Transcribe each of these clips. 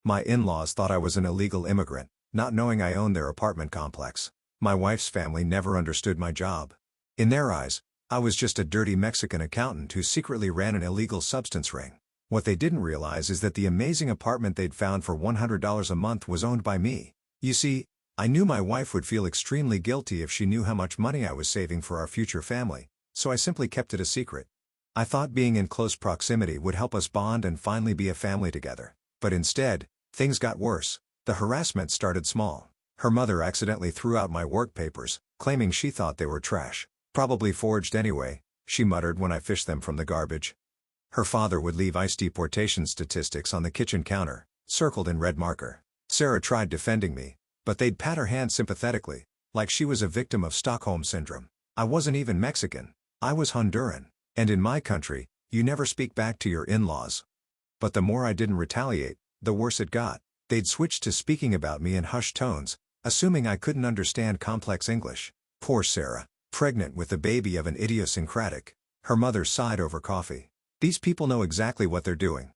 My in-laws thought I was an illegal immigrant, not knowing I owned their apartment complex. My wife's family never understood my job. In their eyes, I was just a dirty Mexican accountant who secretly ran an illegal substance ring. What they didn't realize is that the amazing apartment they'd found for $100 a month was owned by me. You see, I knew my wife would feel extremely guilty if she knew how much money I was saving for our future family, so I simply kept it a secret. I thought being in close proximity would help us bond and finally be a family together. But instead, things got worse. The harassment started small. Her mother accidentally threw out my work papers, claiming she thought they were trash. Probably forged anyway, she muttered when I fished them from the garbage. Her father would leave ICE deportation statistics on the kitchen counter, circled in red marker. Sarah tried defending me, but they'd pat her hand sympathetically, like she was a victim of Stockholm Syndrome. I wasn't even Mexican. I was Honduran. And in my country, you never speak back to your in-laws. But the more I didn't retaliate, the worse it got. They'd switched to speaking about me in hushed tones, assuming I couldn't understand complex English. Poor Sarah, pregnant with the baby of an idiosyncratic. Her mother sighed over coffee. These people know exactly what they're doing.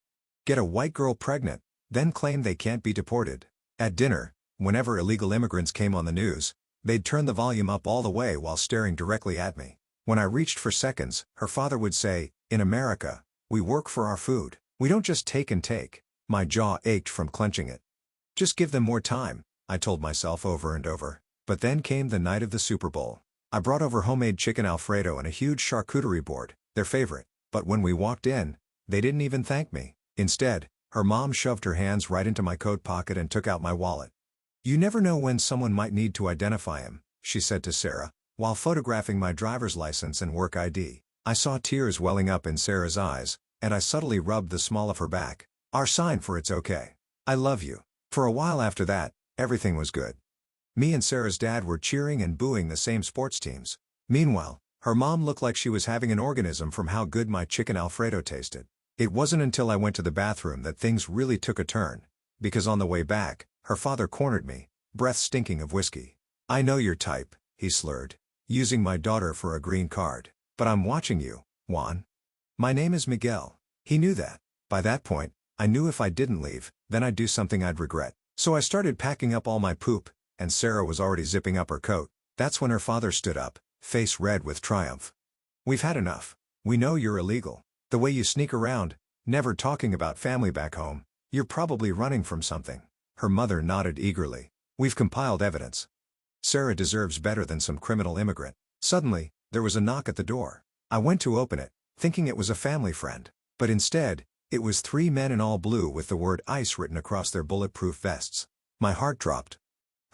Get a white girl pregnant, then claim they can't be deported. At dinner, whenever illegal immigrants came on the news, they'd turn the volume up all the way while staring directly at me. When I reached for seconds, her father would say, "In America, we work for our food. We don't just take and take." My jaw ached from clenching it. Just give them more time, I told myself over and over. But then came the night of the Super Bowl. I brought over homemade chicken Alfredo and a huge charcuterie board, their favorite. But when we walked in, they didn't even thank me. Instead, her mom shoved her hands right into my coat pocket and took out my wallet. "You never know when someone might need to identify him," she said to Sarah, while photographing my driver's license and work ID. I saw tears welling up in Sarah's eyes, and I subtly rubbed the small of her back. Our sign for "it's okay. I love you." For a while after that, everything was good. Me and Sarah's dad were cheering and booing the same sports teams. Meanwhile, her mom looked like she was having an organism from how good my chicken Alfredo tasted. It wasn't until I went to the bathroom that things really took a turn, because on the way back, her father cornered me, breath stinking of whiskey. "I know your type," he slurred, "using my daughter for a green card. But I'm watching you, Juan. My name is Miguel." He knew that. By that point, I knew if I didn't leave, then I'd do something I'd regret. So I started packing up all my poop, and Sarah was already zipping up her coat. That's when her father stood up, face red with triumph. "We've had enough. We know you're illegal. The way you sneak around, never talking about family back home, you're probably running from something." Her mother nodded eagerly. "We've compiled evidence. Sarah deserves better than some criminal immigrant." Suddenly, there was a knock at the door. I went to open it, thinking it was a family friend. But instead, it was 3 men in all blue with the word ICE written across their bulletproof vests. My heart dropped.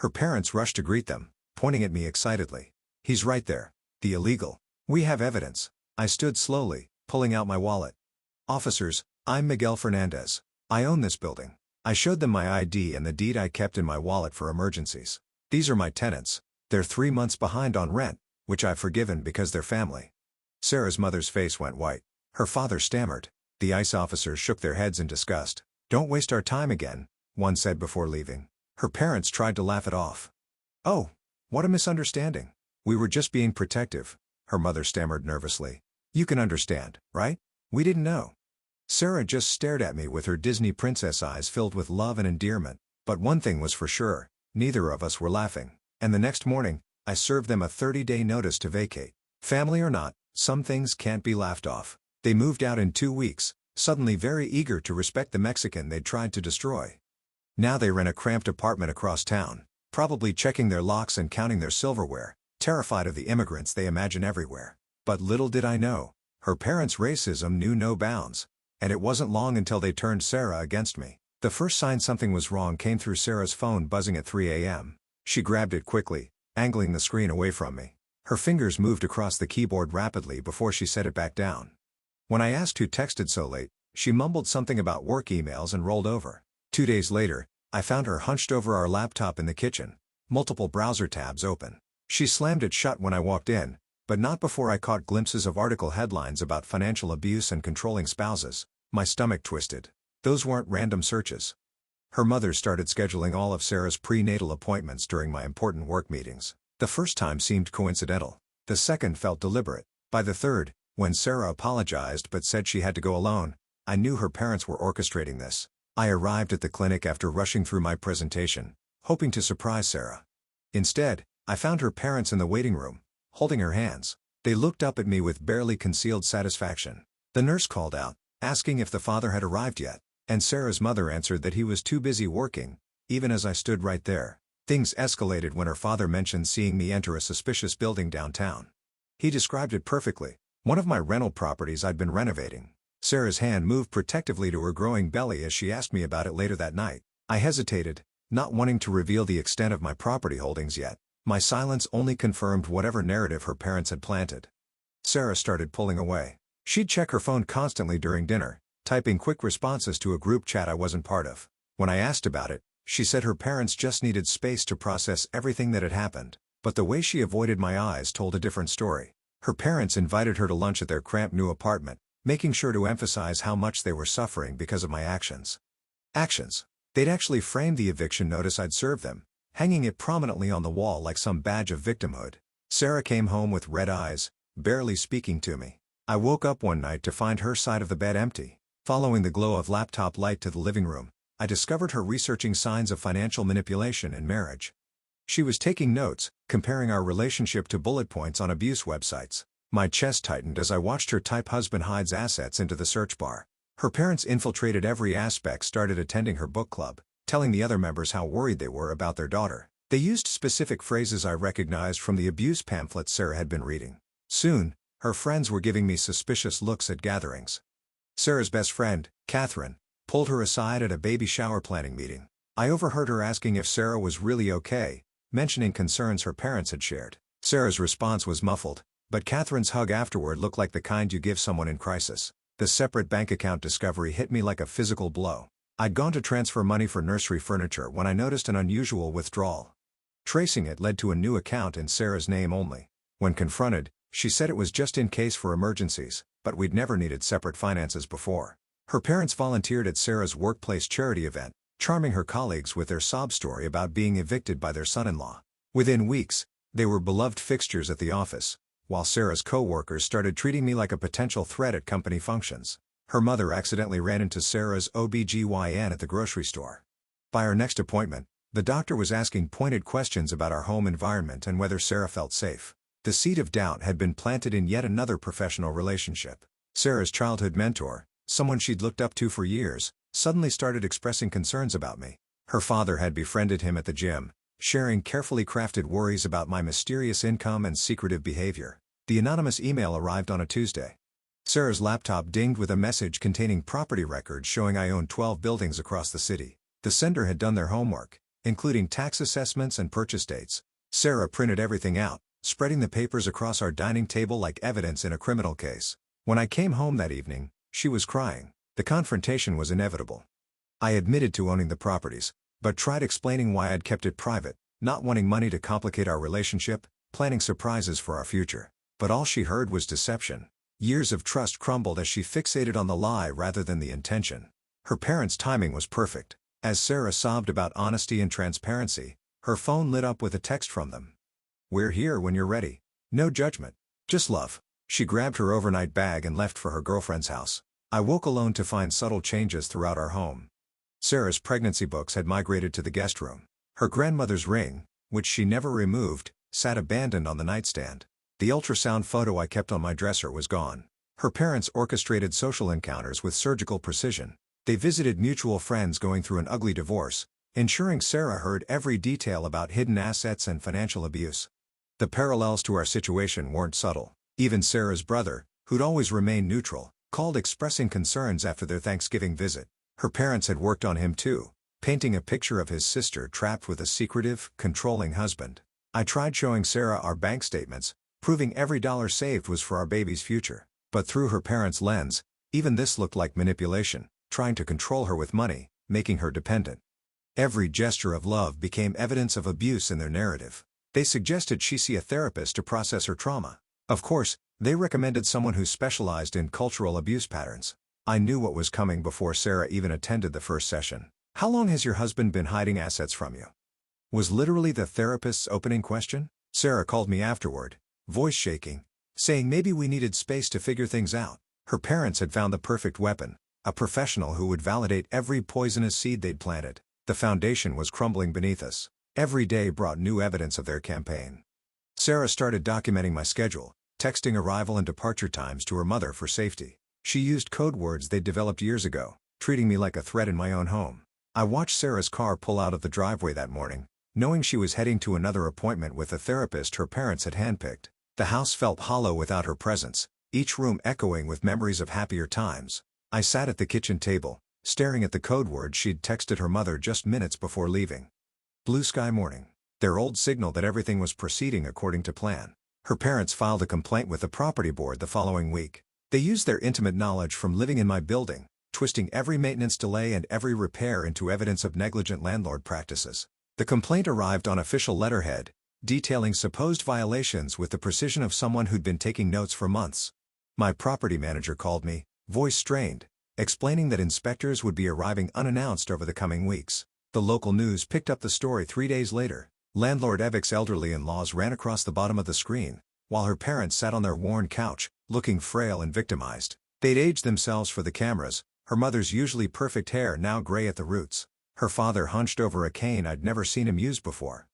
Her parents rushed to greet them, pointing at me excitedly. "He's right there. The illegal. We have evidence." I stood slowly, pulling out my wallet. "Officers, I'm Miguel Fernandez. I own this building." I showed them my ID and the deed I kept in my wallet for emergencies. "These are my tenants. They're 3 months behind on rent, which I've forgiven because they're family." Sarah's mother's face went white. Her father stammered. The ICE officers shook their heads in disgust. "Don't waste our time again," one said before leaving. Her parents tried to laugh it off. "Oh, what a misunderstanding. We were just being protective," her mother stammered nervously. "You can understand, right? We didn't know." Sarah just stared at me with her Disney princess eyes filled with love and endearment. But one thing was for sure, neither of us were laughing. And the next morning, I served them a 30-day notice to vacate. Family or not, some things can't be laughed off. They moved out in 2 weeks, suddenly very eager to respect the Mexican they'd tried to destroy. Now they rent a cramped apartment across town, probably checking their locks and counting their silverware, terrified of the immigrants they imagine everywhere. But little did I know, her parents' racism knew no bounds. And it wasn't long until they turned Sarah against me. The first sign something was wrong came through Sarah's phone buzzing at 3 a.m. She grabbed it quickly, angling the screen away from me. Her fingers moved across the keyboard rapidly before she set it back down. When I asked who texted so late, she mumbled something about work emails and rolled over. 2 days later, I found her hunched over our laptop in the kitchen, multiple browser tabs open. She slammed it shut when I walked in, but not before I caught glimpses of article headlines about financial abuse and controlling spouses. My stomach twisted. Those weren't random searches. Her mother started scheduling all of Sarah's prenatal appointments during my important work meetings. The first time seemed coincidental. The second felt deliberate. By the third, when Sarah apologized but said she had to go alone, I knew her parents were orchestrating this. I arrived at the clinic after rushing through my presentation, hoping to surprise Sarah. Instead, I found her parents in the waiting room, holding her hands. They looked up at me with barely concealed satisfaction. The nurse called out, asking if the father had arrived yet, and Sarah's mother answered that he was too busy working, even as I stood right there. Things escalated when her father mentioned seeing me enter a suspicious building downtown. He described it perfectly, one of my rental properties I'd been renovating. Sarah's hand moved protectively to her growing belly as she asked me about it later that night. I hesitated, not wanting to reveal the extent of my property holdings yet. My silence only confirmed whatever narrative her parents had planted. Sarah started pulling away. She'd check her phone constantly during dinner, typing quick responses to a group chat I wasn't part of. When I asked about it, she said her parents just needed space to process everything that had happened, but the way she avoided my eyes told a different story. Her parents invited her to lunch at their cramped new apartment, making sure to emphasize how much they were suffering because of my actions. They'd actually framed the eviction notice I'd served them, hanging it prominently on the wall like some badge of victimhood. Sarah came home with red eyes, barely speaking to me. I woke up one night to find her side of the bed empty. Following the glow of laptop light to the living room, I discovered her researching signs of financial manipulation in marriage. She was taking notes, comparing our relationship to bullet points on abuse websites. My chest tightened as I watched her type "husband hides assets" into the search bar. Her parents infiltrated every aspect, started attending her book club, telling the other members how worried they were about their daughter. They used specific phrases I recognized from the abuse pamphlets Sarah had been reading. Soon, her friends were giving me suspicious looks at gatherings. Sarah's best friend, Catherine, pulled her aside at a baby shower planning meeting. I overheard her asking if Sarah was really okay, mentioning concerns her parents had shared. Sarah's response was muffled, but Catherine's hug afterward looked like the kind you give someone in crisis. The separate bank account discovery hit me like a physical blow. I'd gone to transfer money for nursery furniture when I noticed an unusual withdrawal. Tracing it led to a new account in Sarah's name only. When confronted, she said it was just in case for emergencies, but we'd never needed separate finances before. Her parents volunteered at Sarah's workplace charity event, charming her colleagues with their sob story about being evicted by their son-in-law. Within weeks, they were beloved fixtures at the office, while Sarah's co-workers started treating me like a potential threat at company functions. Her mother accidentally ran into Sarah's OB/GYN at the grocery store. By our next appointment, the doctor was asking pointed questions about our home environment and whether Sarah felt safe. The seed of doubt had been planted in yet another professional relationship. Sarah's childhood mentor, someone she'd looked up to for years, suddenly started expressing concerns about me. Her father had befriended him at the gym, sharing carefully crafted worries about my mysterious income and secretive behavior. The anonymous email arrived on a Tuesday. Sarah's laptop dinged with a message containing property records showing I owned 12 buildings across the city. The sender had done their homework, including tax assessments and purchase dates. Sarah printed everything out, spreading the papers across our dining table like evidence in a criminal case. When I came home that evening, she was crying. The confrontation was inevitable. I admitted to owning the properties, but tried explaining why I'd kept it private, not wanting money to complicate our relationship, planning surprises for our future. But all she heard was deception. Years of trust crumbled as she fixated on the lie rather than the intention. Her parents' timing was perfect. As Sarah sobbed about honesty and transparency, her phone lit up with a text from them. "We're here when you're ready. No judgment. Just love." She grabbed her overnight bag and left for her girlfriend's house. I woke alone to find subtle changes throughout our home. Sarah's pregnancy books had migrated to the guest room. Her grandmother's ring, which she never removed, sat abandoned on the nightstand. The ultrasound photo I kept on my dresser was gone. Her parents orchestrated social encounters with surgical precision. They visited mutual friends going through an ugly divorce, ensuring Sarah heard every detail about hidden assets and financial abuse. The parallels to our situation weren't subtle. Even Sarah's brother, who'd always remained neutral, called expressing concerns after their Thanksgiving visit. Her parents had worked on him too, painting a picture of his sister trapped with a secretive, controlling husband. I tried showing Sarah our bank statements, proving every dollar saved was for our baby's future. But through her parents' lens, even this looked like manipulation, trying to control her with money, making her dependent. Every gesture of love became evidence of abuse in their narrative. They suggested she see a therapist to process her trauma. Of course, they recommended someone who specialized in cultural abuse patterns. I knew what was coming before Sarah even attended the first session. "How long has your husband been hiding assets from you?" was literally the therapist's opening question. Sarah called me afterward, voice shaking, saying maybe we needed space to figure things out. Her parents had found the perfect weapon, A professional who would validate every poisonous seed they'd planted. The foundation was crumbling beneath us. Every day brought new evidence of their campaign. Sarah started documenting my schedule, texting arrival and departure times to her mother for safety. She used code words they'd developed years ago, treating me like a threat in my own home. I watched Sarah's car pull out of the driveway that morning, knowing she was heading to another appointment with a therapist her parents had handpicked. The house felt hollow without her presence, each room echoing with memories of happier times. I sat at the kitchen table, staring at the code word she'd texted her mother just minutes before leaving. Blue sky morning. Their old signal that everything was proceeding according to plan. Her parents filed a complaint with the property board the following week. They used their intimate knowledge from living in my building, twisting every maintenance delay and every repair into evidence of negligent landlord practices. The complaint arrived on official letterhead, detailing supposed violations with the precision of someone who'd been taking notes for months. My property manager called me, voice strained, explaining that inspectors would be arriving unannounced over the coming weeks. The local news picked up the story 3 days later. Landlord Evick's elderly in-laws ran across the bottom of the screen, while her parents sat on their worn couch, looking frail and victimized. They'd aged themselves for the cameras, her mother's usually perfect hair now gray at the roots. Her father hunched over a cane I'd never seen him use before.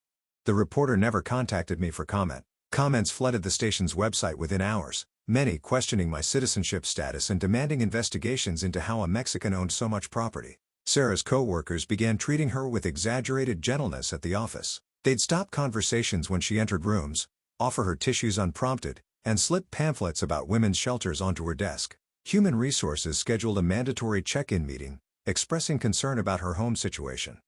The reporter never contacted me for comment. Comments flooded the station's website within hours, many questioning my citizenship status and demanding investigations into how a Mexican owned so much property. Sarah's co-workers began treating her with exaggerated gentleness at the office. They'd stop conversations when she entered rooms, offer her tissues unprompted, and slip pamphlets about women's shelters onto her desk. Human Resources scheduled a mandatory check-in meeting, expressing concern about her home situation.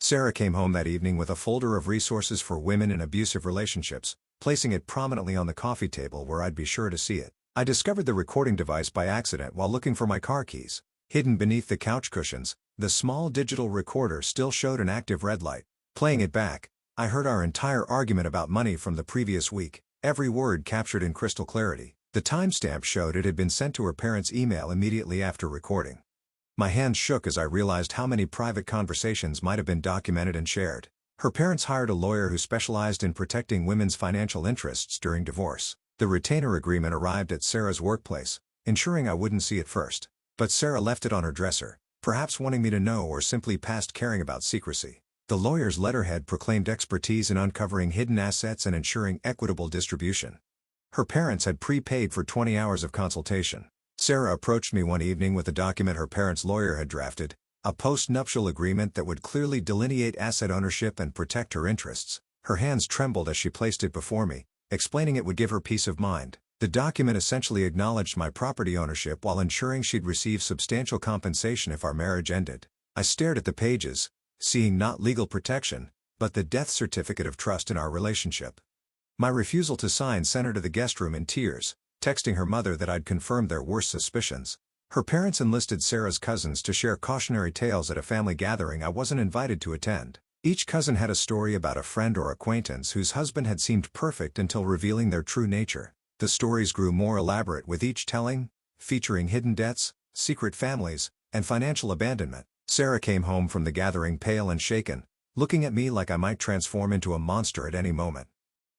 Sarah came home that evening with a folder of resources for women in abusive relationships, placing it prominently on the coffee table where I'd be sure to see it. I discovered the recording device by accident while looking for my car keys. Hidden beneath the couch cushions, the small digital recorder still showed an active red light. Playing it back, I heard our entire argument about money from the previous week, every word captured in crystal clarity. The timestamp showed it had been sent to her parents' email immediately after recording. My hands shook as I realized how many private conversations might have been documented and shared. Her parents hired a lawyer who specialized in protecting women's financial interests during divorce. The retainer agreement arrived at Sarah's workplace, ensuring I wouldn't see it first. But Sarah left it on her dresser, perhaps wanting me to know or simply past caring about secrecy. The lawyer's letterhead proclaimed expertise in uncovering hidden assets and ensuring equitable distribution. Her parents had prepaid for 20 hours of consultation. Sarah approached me one evening with a document her parents' lawyer had drafted, a post-nuptial agreement that would clearly delineate asset ownership and protect her interests. Her hands trembled as she placed it before me, explaining it would give her peace of mind. The document essentially acknowledged my property ownership while ensuring she'd receive substantial compensation if our marriage ended. I stared at the pages, seeing not legal protection, but the death certificate of trust in our relationship. My refusal to sign sent her to the guest room in tears, texting her mother that I'd confirmed their worst suspicions. Her parents enlisted Sarah's cousins to share cautionary tales at a family gathering I wasn't invited to attend. Each cousin had a story about a friend or acquaintance whose husband had seemed perfect until revealing their true nature. The stories grew more elaborate with each telling, featuring hidden debts, secret families, and financial abandonment. Sarah came home from the gathering pale and shaken, looking at me like I might transform into a monster at any moment.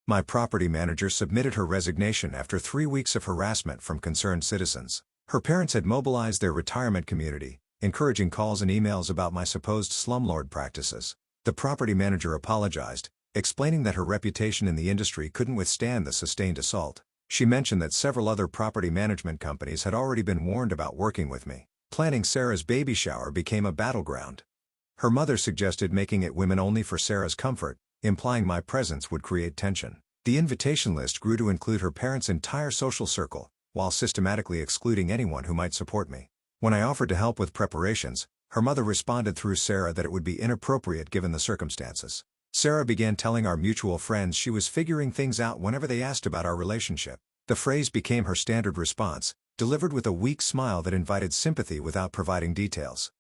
My property manager submitted her resignation after 3 weeks of harassment from concerned citizens. Her parents had mobilized their retirement community, encouraging calls and emails about my supposed slumlord practices. The property manager apologized, explaining that her reputation in the industry couldn't withstand the sustained assault. She mentioned that several other property management companies had already been warned about working with me. Planning Sarah's baby shower became a battleground. Her mother suggested making it women only for Sarah's comfort, implying my presence would create tension. The invitation list grew to include her parents' entire social circle, while systematically excluding anyone who might support me. When I offered to help with preparations, her mother responded through Sarah that it would be inappropriate given the circumstances. Sarah began telling our mutual friends she was figuring things out whenever they asked about our relationship. The phrase became her standard response, delivered with a weak smile that invited sympathy without providing details.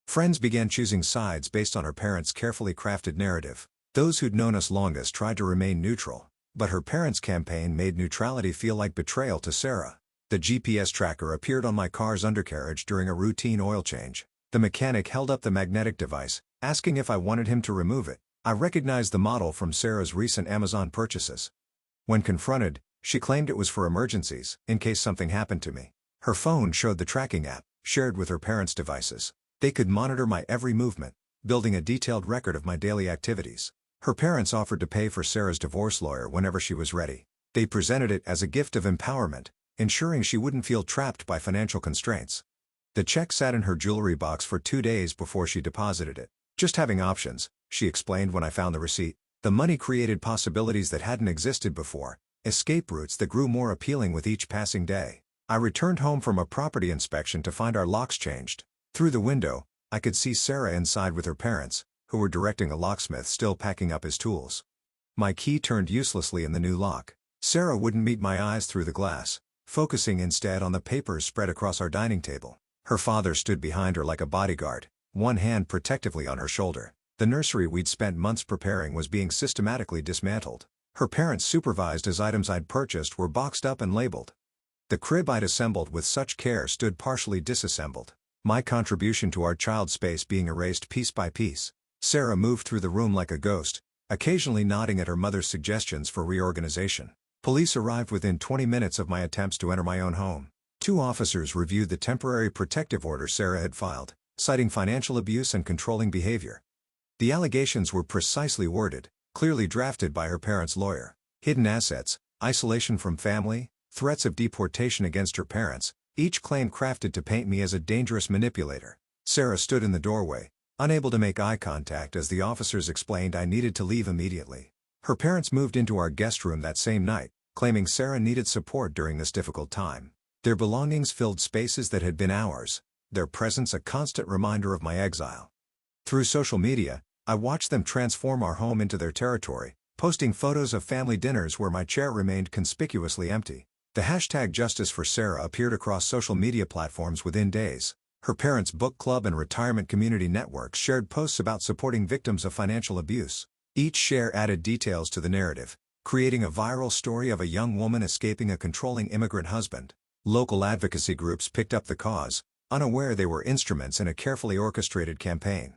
Friends began choosing sides based on her parents' carefully crafted narrative. Those who'd known us longest tried to remain neutral, but her parents' campaign made neutrality feel like betrayal to Sarah. The GPS tracker appeared on my car's undercarriage during a routine oil change. The mechanic held up the magnetic device, asking if I wanted him to remove it. I recognized the model from Sarah's recent Amazon purchases. When confronted, she claimed it was for emergencies, in case something happened to me. Her phone showed the tracking app, shared with her parents' devices. They could monitor my every movement, building a detailed record of my daily activities. Her parents offered to pay for Sarah's divorce lawyer whenever she was ready. They presented it as a gift of empowerment, ensuring she wouldn't feel trapped by financial constraints. The check sat in her jewelry box for 2 days before she deposited it. Just having options, she explained when I found the receipt. The money created possibilities that hadn't existed before, escape routes that grew more appealing with each passing day. I returned home from a property inspection to find our locks changed. Through the window, I could see Sarah inside with her parents, who were directing a locksmith still packing up his tools. My key turned uselessly in the new lock. Sarah wouldn't meet my eyes through the glass, focusing instead on the papers spread across our dining table. Her father stood behind her like a bodyguard, one hand protectively on her shoulder. The nursery we'd spent months preparing was being systematically dismantled. Her parents supervised as items I'd purchased were boxed up and labeled. The crib I'd assembled with such care stood partially disassembled, my contribution to our child's space being erased piece by piece. Sarah moved through the room like a ghost, occasionally nodding at her mother's suggestions for reorganization. Police arrived within 20 minutes of my attempts to enter my own home. 2 officers reviewed the temporary protective order Sarah had filed, citing financial abuse and controlling behavior. The allegations were precisely worded, clearly drafted by her parents' lawyer. Hidden assets, isolation from family, threats of deportation against her parents, each claim crafted to paint me as a dangerous manipulator. Sarah stood in the doorway, unable to make eye contact as the officers explained I needed to leave immediately. Her parents moved into our guest room that same night, claiming Sarah needed support during this difficult time. Their belongings filled spaces that had been ours, their presence a constant reminder of my exile. Through social media, I watched them transform our home into their territory, posting photos of family dinners where my chair remained conspicuously empty. The hashtag Justice for Sarah appeared across social media platforms within days. Her parents' book club and retirement community networks shared posts about supporting victims of financial abuse. Each share added details to the narrative, creating a viral story of a young woman escaping a controlling immigrant husband. Local advocacy groups picked up the cause, unaware they were instruments in a carefully orchestrated campaign.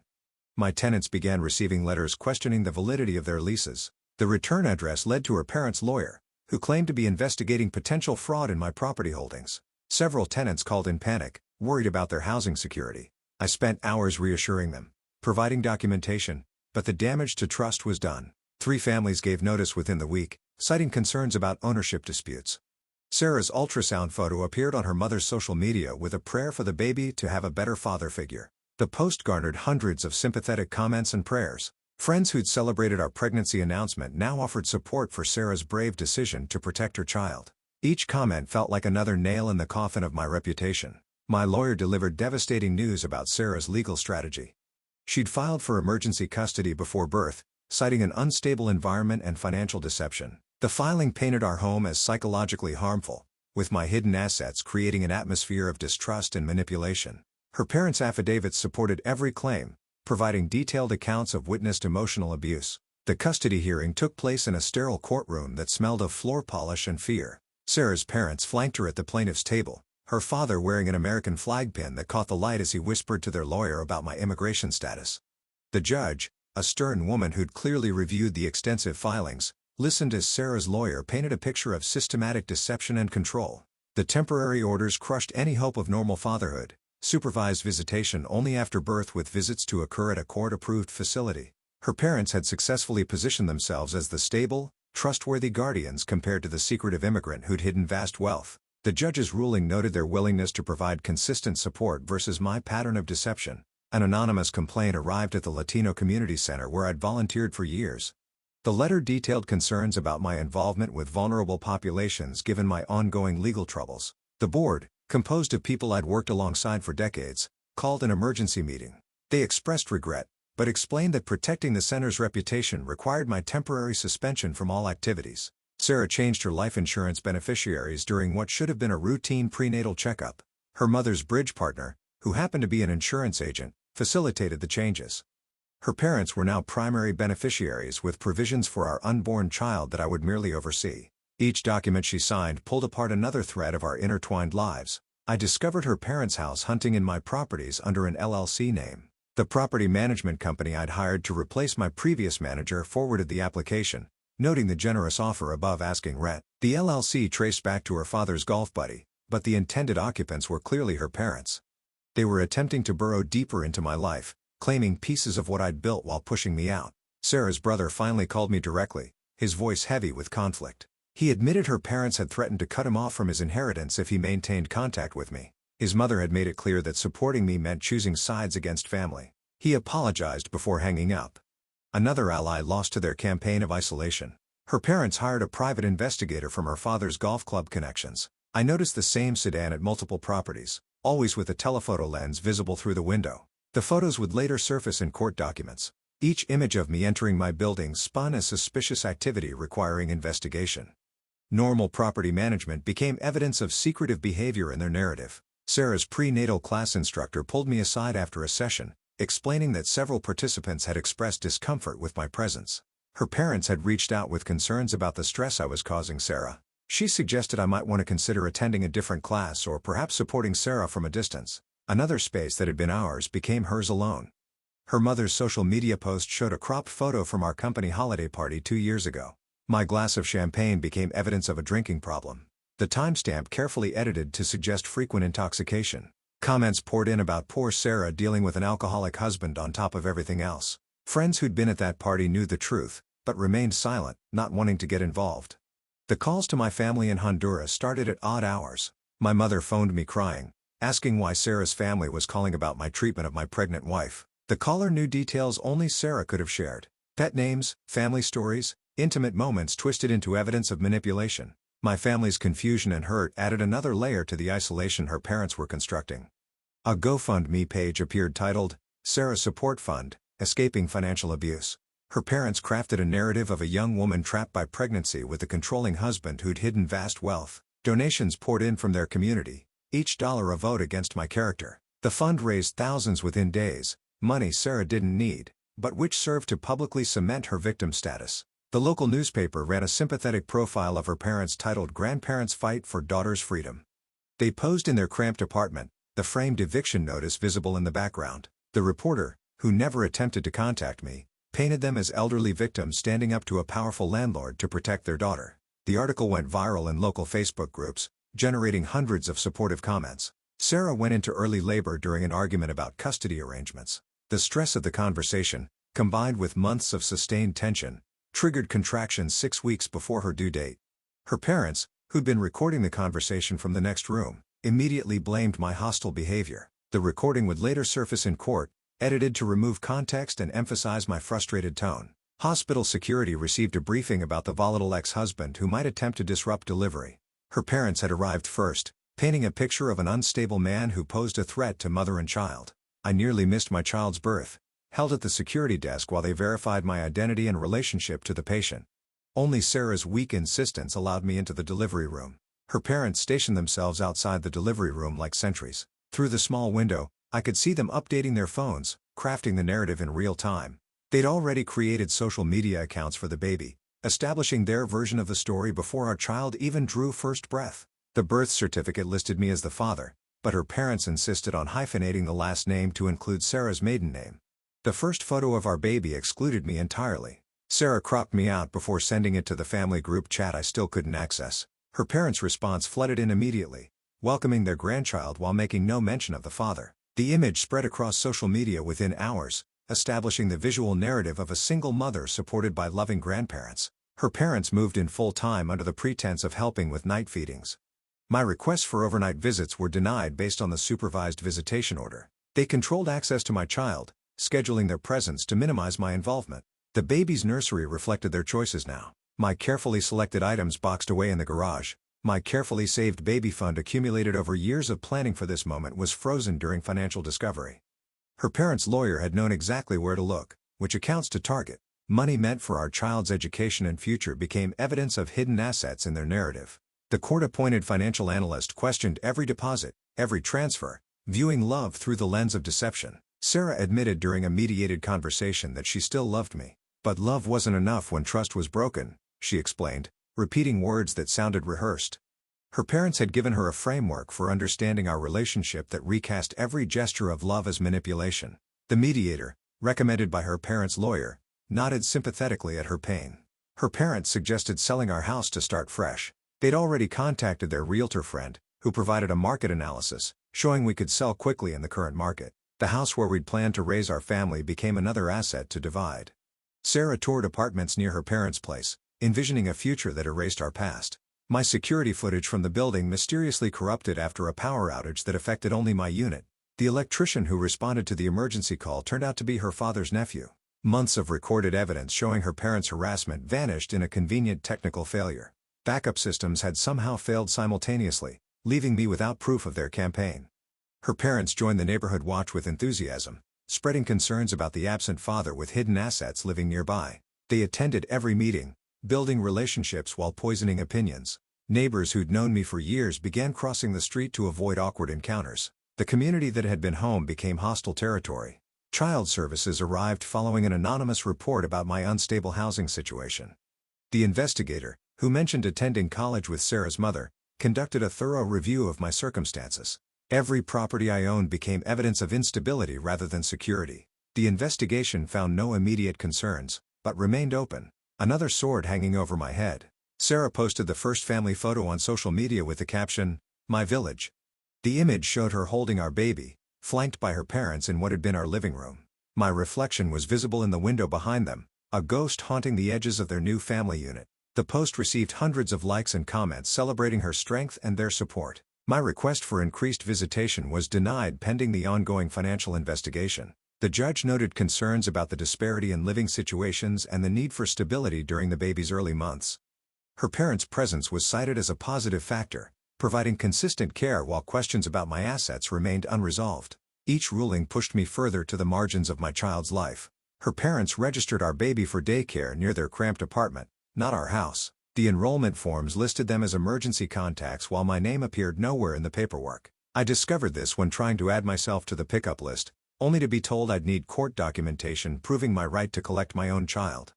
My tenants began receiving letters questioning the validity of their leases. The return address led to her parents' lawyer, who claimed to be investigating potential fraud in my property holdings. Several tenants called in panic, worried about their housing security. I spent hours reassuring them, providing documentation, but the damage to trust was done. 3 families gave notice within the week, citing concerns about ownership disputes. Sarah's ultrasound photo appeared on her mother's social media with a prayer for the baby to have a better father figure. The post garnered hundreds of sympathetic comments and prayers. Friends who'd celebrated our pregnancy announcement now offered support for Sarah's brave decision to protect her child. Each comment felt like another nail in the coffin of my reputation. My lawyer delivered devastating news about Sarah's legal strategy. She'd filed for emergency custody before birth, citing an unstable environment and financial deception. The filing painted our home as psychologically harmful, with my hidden assets creating an atmosphere of distrust and manipulation. Her parents' affidavits supported every claim, providing detailed accounts of witnessed emotional abuse. The custody hearing took place in a sterile courtroom that smelled of floor polish and fear. Sarah's parents flanked her at the plaintiff's table, her father wearing an American flag pin that caught the light as he whispered to their lawyer about my immigration status. The judge, a stern woman who'd clearly reviewed the extensive filings, listened as Sarah's lawyer painted a picture of systematic deception and control. The temporary orders crushed any hope of normal fatherhood. Supervised visitation only after birth with visits to occur at a court-approved facility. Her parents had successfully positioned themselves as the stable, trustworthy guardians compared to the secretive immigrant who'd hidden vast wealth. The judge's ruling noted their willingness to provide consistent support versus my pattern of deception. An anonymous complaint arrived at the Latino Community Center where I'd volunteered for years. The letter detailed concerns about my involvement with vulnerable populations given my ongoing legal troubles. The board, composed of people I'd worked alongside for decades, called an emergency meeting. They expressed regret, but explained that protecting the center's reputation required my temporary suspension from all activities. Sarah changed her life insurance beneficiaries during what should have been a routine prenatal checkup. Her mother's bridge partner, who happened to be an insurance agent, facilitated the changes. Her parents were now primary beneficiaries with provisions for our unborn child that I would merely oversee. Each document she signed pulled apart another thread of our intertwined lives. I discovered her parents' house hunting in my properties under an LLC name. The property management company I'd hired to replace my previous manager forwarded the application, noting the generous offer above asking rent. The LLC traced back to her father's golf buddy, but the intended occupants were clearly her parents. They were attempting to burrow deeper into my life, claiming pieces of what I'd built while pushing me out. Sarah's brother finally called me directly, his voice heavy with conflict. He admitted her parents had threatened to cut him off from his inheritance if he maintained contact with me. His mother had made it clear that supporting me meant choosing sides against family. He apologized before hanging up. Another ally lost to their campaign of isolation. Her parents hired a private investigator from her father's golf club connections. I noticed the same sedan at multiple properties, always with a telephoto lens visible through the window. The photos would later surface in court documents. Each image of me entering my building spun as suspicious activity requiring investigation. Normal property management became evidence of secretive behavior in their narrative. Sarah's prenatal class instructor pulled me aside after a session, explaining that several participants had expressed discomfort with my presence. Her parents had reached out with concerns about the stress I was causing Sarah. She suggested I might want to consider attending a different class or perhaps supporting Sarah from a distance. Another space that had been ours became hers alone. Her mother's social media post showed a cropped photo from our company holiday party 2 years ago. My glass of champagne became evidence of a drinking problem. The timestamp carefully edited to suggest frequent intoxication. Comments poured in about poor Sarah dealing with an alcoholic husband on top of everything else. Friends who'd been at that party knew the truth, but remained silent, not wanting to get involved. The calls to my family in Honduras started at odd hours. My mother phoned me crying, asking why Sarah's family was calling about my treatment of my pregnant wife. The caller knew details only Sarah could have shared. Pet names, family stories, intimate moments twisted into evidence of manipulation. My family's confusion and hurt added another layer to the isolation her parents were constructing. A GoFundMe page appeared titled, Sarah's Support Fund, Escaping Financial Abuse. Her parents crafted a narrative of a young woman trapped by pregnancy with a controlling husband who'd hidden vast wealth. Donations poured in from their community, each dollar a vote against my character. The fund raised thousands within days, money Sarah didn't need, but which served to publicly cement her victim status. The local newspaper ran a sympathetic profile of her parents titled Grandparents Fight for Daughter's Freedom. They posed in their cramped apartment, the framed eviction notice visible in the background. The reporter, who never attempted to contact me, painted them as elderly victims standing up to a powerful landlord to protect their daughter. The article went viral in local Facebook groups, generating hundreds of supportive comments. Sarah went into early labor during an argument about custody arrangements. The stress of the conversation, combined with months of sustained tension, triggered contractions 6 weeks before her due date. Her parents, who'd been recording the conversation from the next room, immediately blamed my hostile behavior. The recording would later surface in court, edited to remove context and emphasize my frustrated tone. Hospital security received a briefing about the volatile ex-husband who might attempt to disrupt delivery. Her parents had arrived first, painting a picture of an unstable man who posed a threat to mother and child. I nearly missed my child's birth, held at the security desk while they verified my identity and relationship to the patient. Only Sarah's weak insistence allowed me into the delivery room. Her parents stationed themselves outside the delivery room like sentries. Through the small window, I could see them updating their phones, crafting the narrative in real time. They'd already created social media accounts for the baby, establishing their version of the story before our child even drew first breath. The birth certificate listed me as the father, but her parents insisted on hyphenating the last name to include Sarah's maiden name. The first photo of our baby excluded me entirely. Sarah cropped me out before sending it to the family group chat I still couldn't access. Her parents' response flooded in immediately, welcoming their grandchild while making no mention of the father. The image spread across social media within hours, establishing the visual narrative of a single mother supported by loving grandparents. Her parents moved in full-time under the pretense of helping with night feedings. My requests for overnight visits were denied based on the supervised visitation order. They controlled access to my child, scheduling their presence to minimize my involvement. The baby's nursery reflected their choices now. My carefully selected items boxed away in the garage. My carefully saved baby fund accumulated over years of planning for this moment was frozen during financial discovery. Her parents' lawyer had known exactly where to look, which accounts to target. Money meant for our child's education and future became evidence of hidden assets in their narrative. The court-appointed financial analyst questioned every deposit, every transfer, viewing love through the lens of deception. Sarah admitted during a mediated conversation that she still loved me. But love wasn't enough when trust was broken, she explained, repeating words that sounded rehearsed. Her parents had given her a framework for understanding our relationship that recast every gesture of love as manipulation. The mediator, recommended by her parents' lawyer, nodded sympathetically at her pain. Her parents suggested selling our house to start fresh. They'd already contacted their realtor friend, who provided a market analysis, showing we could sell quickly in the current market. The house where we'd planned to raise our family became another asset to divide. Sarah toured apartments near her parents' place, envisioning a future that erased our past. My security footage from the building mysteriously corrupted after a power outage that affected only my unit. The electrician who responded to the emergency call turned out to be her father's nephew. Months of recorded evidence showing her parents' harassment vanished in a convenient technical failure. Backup systems had somehow failed simultaneously, leaving me without proof of their campaign. Her parents joined the neighborhood watch with enthusiasm, spreading concerns about the absent father with hidden assets living nearby. They attended every meeting, building relationships while poisoning opinions. Neighbors who'd known me for years began crossing the street to avoid awkward encounters. The community that had been home became hostile territory. Child services arrived following an anonymous report about my unstable housing situation. The investigator, who mentioned attending college with Sarah's mother, conducted a thorough review of my circumstances. Every property I owned became evidence of instability rather than security. The investigation found no immediate concerns, but remained open. Another sword hanging over my head. Sarah posted the first family photo on social media with the caption, "My village." The image showed her holding our baby, flanked by her parents in what had been our living room. My reflection was visible in the window behind them, a ghost haunting the edges of their new family unit. The post received hundreds of likes and comments celebrating her strength and their support. My request for increased visitation was denied pending the ongoing financial investigation. The judge noted concerns about the disparity in living situations and the need for stability during the baby's early months. Her parents' presence was cited as a positive factor, providing consistent care while questions about my assets remained unresolved. Each ruling pushed me further to the margins of my child's life. Her parents registered our baby for daycare near their cramped apartment, not our house. The enrollment forms listed them as emergency contacts while my name appeared nowhere in the paperwork. I discovered this when trying to add myself to the pickup list, only to be told I'd need court documentation proving my right to collect my own child.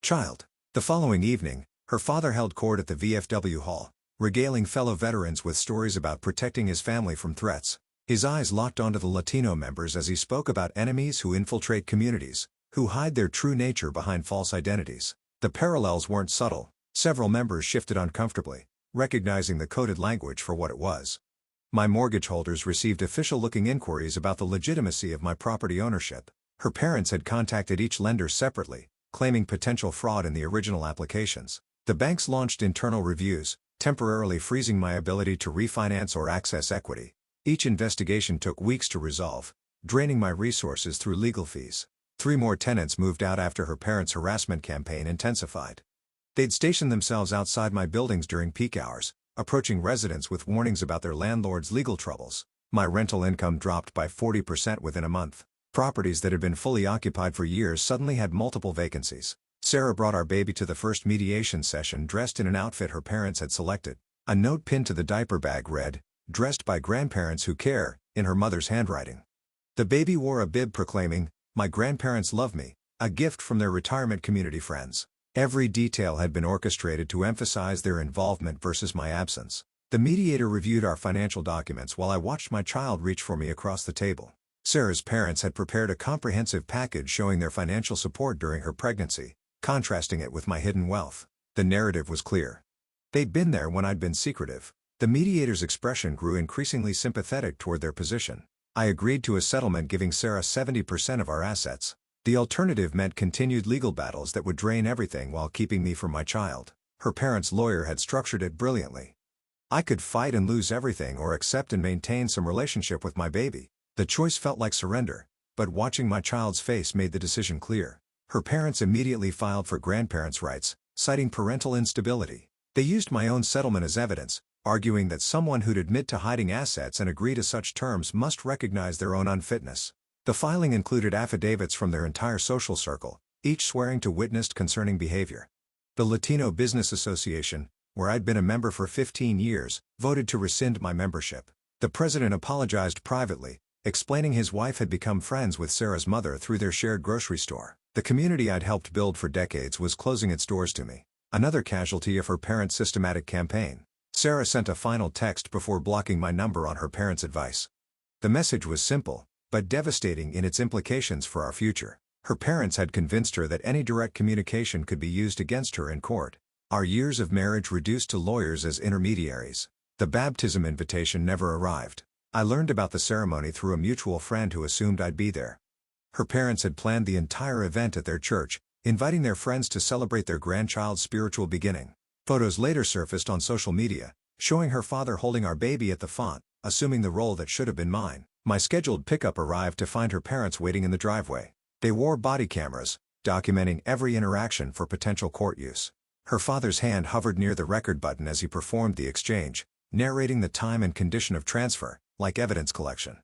The following evening, her father held court at the VFW hall, regaling fellow veterans with stories about protecting his family from threats. His eyes locked onto the Latino members as he spoke about enemies who infiltrate communities, who hide their true nature behind false identities. The parallels weren't subtle. Several members shifted uncomfortably, recognizing the coded language for what it was. My mortgage holders received official-looking inquiries about the legitimacy of my property ownership. Her parents had contacted each lender separately, claiming potential fraud in the original applications. The banks launched internal reviews, temporarily freezing my ability to refinance or access equity. Each investigation took weeks to resolve, draining my resources through legal fees. 3 more tenants moved out after her parents' harassment campaign intensified. They'd station themselves outside my buildings during peak hours, approaching residents with warnings about their landlord's legal troubles. My rental income dropped by 40% within a month. Properties that had been fully occupied for years suddenly had multiple vacancies. Sarah brought our baby to the first mediation session dressed in an outfit her parents had selected. A note pinned to the diaper bag read, "Dressed by grandparents who care," in her mother's handwriting. The baby wore a bib proclaiming, "My grandparents love me," a gift from their retirement community friends. Every detail had been orchestrated to emphasize their involvement versus my absence. The mediator reviewed our financial documents while I watched my child reach for me across the table. Sarah's parents had prepared a comprehensive package showing their financial support during her pregnancy, contrasting it with my hidden wealth. The narrative was clear. They'd been there when I'd been secretive. The mediator's expression grew increasingly sympathetic toward their position. I agreed to a settlement giving Sarah 70% of our assets. The alternative meant continued legal battles that would drain everything while keeping me from my child. Her parents' lawyer had structured it brilliantly. I could fight and lose everything or accept and maintain some relationship with my baby. The choice felt like surrender, but watching my child's face made the decision clear. Her parents immediately filed for grandparents' rights, citing parental instability. They used my own settlement as evidence, arguing that someone who'd admit to hiding assets and agree to such terms must recognize their own unfitness. The filing included affidavits from their entire social circle, each swearing to witnessed concerning behavior. The Latino Business Association, where I'd been a member for 15 years, voted to rescind my membership. The president apologized privately, explaining his wife had become friends with Sarah's mother through their shared grocery store. The community I'd helped build for decades was closing its doors to me. Another casualty of her parents' systematic campaign. Sarah sent a final text before blocking my number on her parents' advice. The message was simple, but devastating in its implications for our future. Her parents had convinced her that any direct communication could be used against her in court. Our years of marriage reduced to lawyers as intermediaries. The baptism invitation never arrived. I learned about the ceremony through a mutual friend who assumed I'd be there. Her parents had planned the entire event at their church, inviting their friends to celebrate their grandchild's spiritual beginning. Photos later surfaced on social media, showing her father holding our baby at the font, assuming the role that should have been mine. My scheduled pickup arrived to find her parents waiting in the driveway. They wore body cameras, documenting every interaction for potential court use. Her father's hand hovered near the record button as he performed the exchange, narrating the time and condition of transfer, like evidence collection.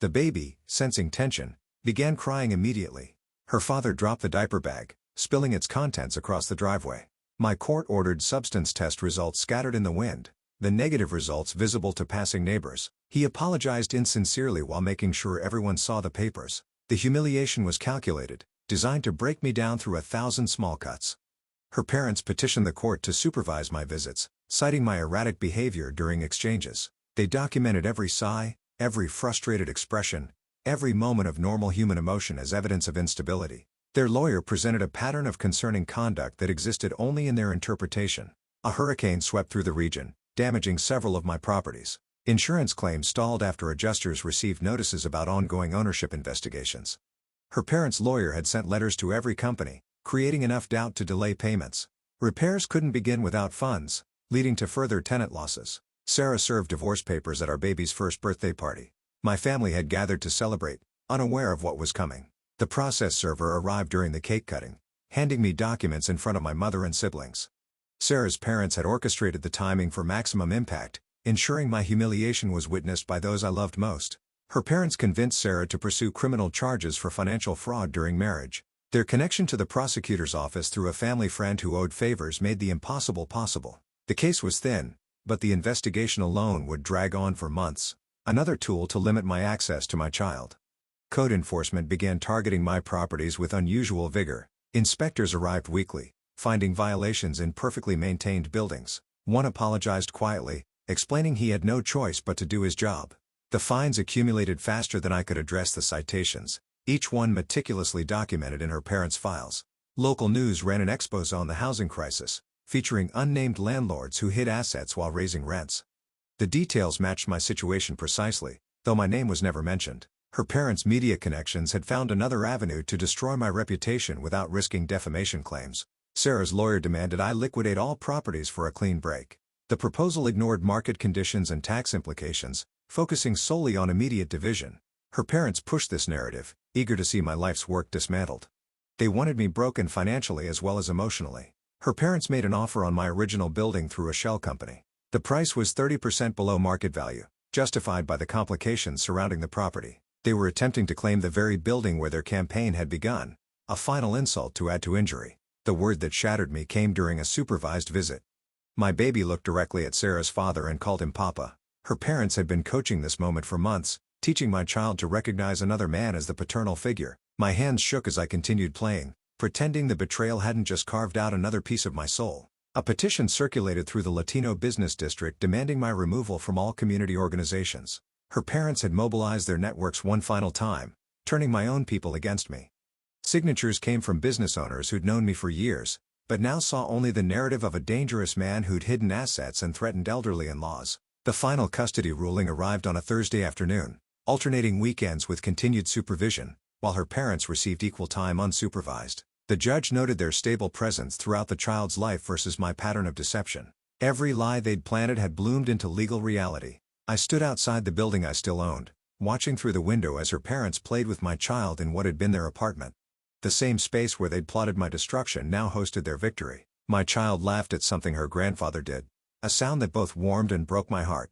The baby, sensing tension, began crying immediately. Her father dropped the diaper bag, spilling its contents across the driveway. My court-ordered substance test results scattered in the wind, the negative results visible to passing neighbors. He apologized insincerely while making sure everyone saw the papers. The humiliation was calculated, designed to break me down through 1,000 small cuts. Her parents petitioned the court to supervise my visits, citing my erratic behavior during exchanges. They documented every sigh, every frustrated expression, every moment of normal human emotion as evidence of instability. Their lawyer presented a pattern of concerning conduct that existed only in their interpretation. A hurricane swept through the region, damaging several of my properties. Insurance claims stalled after adjusters received notices about ongoing ownership investigations. Her parents' lawyer had sent letters to every company, creating enough doubt to delay payments. Repairs couldn't begin without funds, leading to further tenant losses. Sarah served divorce papers at our baby's first birthday party. My family had gathered to celebrate, unaware of what was coming. The process server arrived during the cake cutting, handing me documents in front of my mother and siblings. Sarah's parents had orchestrated the timing for maximum impact, ensuring my humiliation was witnessed by those I loved most. Her parents convinced Sarah to pursue criminal charges for financial fraud during marriage. Their connection to the prosecutor's office through a family friend who owed favors made the impossible possible. The case was thin, but the investigation alone would drag on for months. Another tool to limit my access to my child. Code enforcement began targeting my properties with unusual vigor. Inspectors arrived weekly, finding violations in perfectly maintained buildings. One apologized quietly, explaining he had no choice but to do his job. The fines accumulated faster than I could address the citations, each one meticulously documented in her parents' files. Local news ran an expose on the housing crisis, featuring unnamed landlords who hid assets while raising rents. The details matched my situation precisely, though my name was never mentioned. Her parents' media connections had found another avenue to destroy my reputation without risking defamation claims. Sarah's lawyer demanded I liquidate all properties for a clean break. The proposal ignored market conditions and tax implications, focusing solely on immediate division. Her parents pushed this narrative, eager to see my life's work dismantled. They wanted me broken financially as well as emotionally. Her parents made an offer on my original building through a shell company. The price was 30% below market value, justified by the complications surrounding the property. They were attempting to claim the very building where their campaign had begun, a final insult to add to injury. The word that shattered me came during a supervised visit. My baby looked directly at Sarah's father and called him Papa. Her parents had been coaching this moment for months, teaching my child to recognize another man as the paternal figure. My hands shook as I continued playing, pretending the betrayal hadn't just carved out another piece of my soul. A petition circulated through the Latino business district demanding my removal from all community organizations. Her parents had mobilized their networks one final time, turning my own people against me. Signatures came from business owners who'd known me for years, but now saw only the narrative of a dangerous man who'd hidden assets and threatened elderly in-laws. The final custody ruling arrived on a Thursday afternoon, alternating weekends with continued supervision, while her parents received equal time unsupervised. The judge noted their stable presence throughout the child's life versus my pattern of deception. Every lie they'd planted had bloomed into legal reality. I stood outside the building I still owned, watching through the window as her parents played with my child in what had been their apartment. The same space where they'd plotted my destruction now hosted their victory. My child laughed at something her grandfather did, a sound that both warmed and broke my heart.